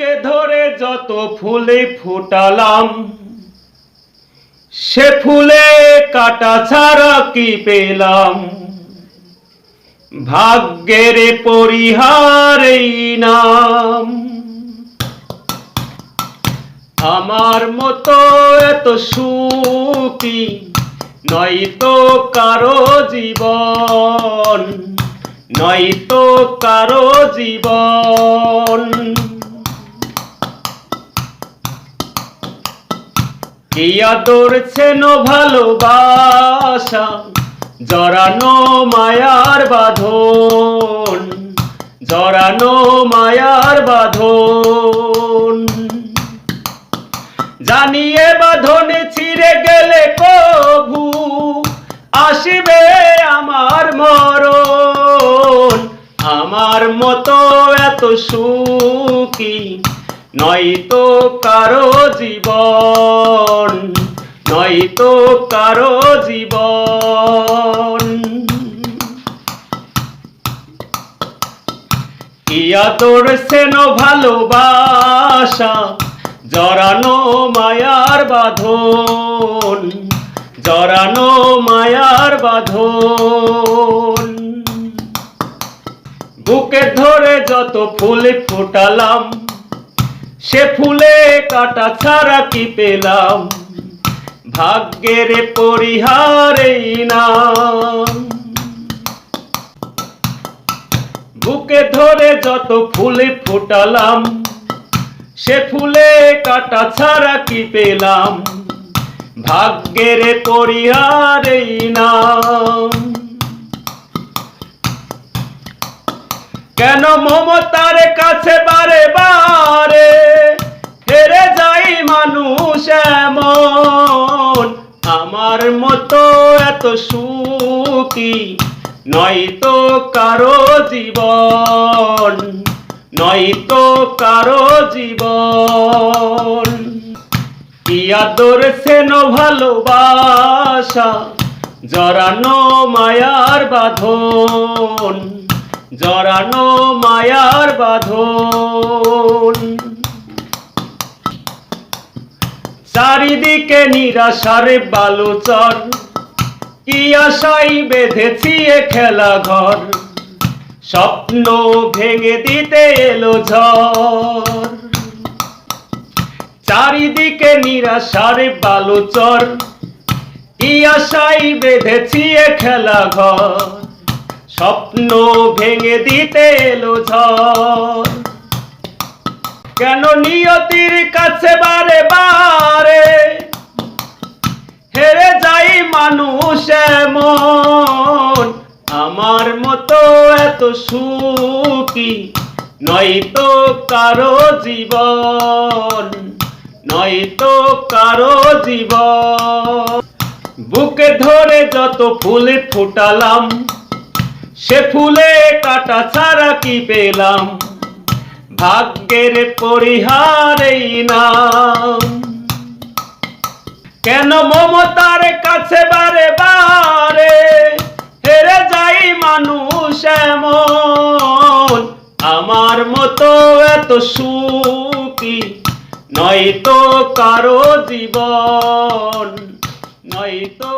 বুকে ধরে যত ফুলে ফুটালাম, সে ফুলে কাটা ছাড়া কি পেলাম? ভাগ্যের পরিহারেই নাম। আমার মতো এত সুখী নয়তো কারো জীবন, নয়তো কারো জীবন। কি আদর ছেন ভালোবাসা, জড়ানো মায়ার বাঁধন, জড়ানো মায়ার বাঁধন। জানিয়ে বাঁধনে ছিঁড়ে গেলে কভু আসবে আমার মরণ। আমার মতো এত সুখী নয়তো কারো জীবন, নয়তো কারো জীবন। কি আদর ছেন ভালোবাসা, জড়ানো মায়ার বাঁধন, জড়ানো মায়ার বাঁধন। বুকে ধরে যত ফুল ফুটালাম, সে ফুলে কাটা ছাড়া কি পেলাম? ভাগ্যের পরিহারেই নাম। বুকে ধরে যত ফুল ফুটালাম, সে ফুলে কাটা ছাড়া কি পেলাম? ভাগ্যের পরিহারেই নাম। কেন মমতার কাছে বারে বারে হেরে যাই মানুষ এমন? আমার মতো এত সুখী নয়তো কারো জীবন, নয়তো কারো জীবন। কি আদর ছেন ভালোবাসা, জড়ানো মায়ার বাঁধন, জড়ানো মায়ার বাঁধন। চারিদিকে নিরাশার বালুচর, কি আশাই বেঁধেছি এ খেলা ঘর। স্বপ্ন ভেঙে দিতে এলো ঝড়। চারিদিকে নিরাশার বালুচর, কি আশাই বেঁধেছি এ খেলা ঘর। স্বপ্ন ভেঙে দিতে এলো ঝড়। কেন নিয়তির কাছে বারে বারে হেরে যাই মানুষ এমন? আমার মতো এত সুখী নয়তো কারো জীবন, নয়তো কারো জীবন। বুকে ধরে যত ফুল ফুটালাম, সে ফুলে কাটা ছাড়া কি পেলাম? ভাগ্যের পরিহারেই নাম। কেন মমতার কাছে বারে বারে হেরে যাই মানুষ এমন? আমার মতো এত সুখী নয়তো কারো জীবন, নয়তো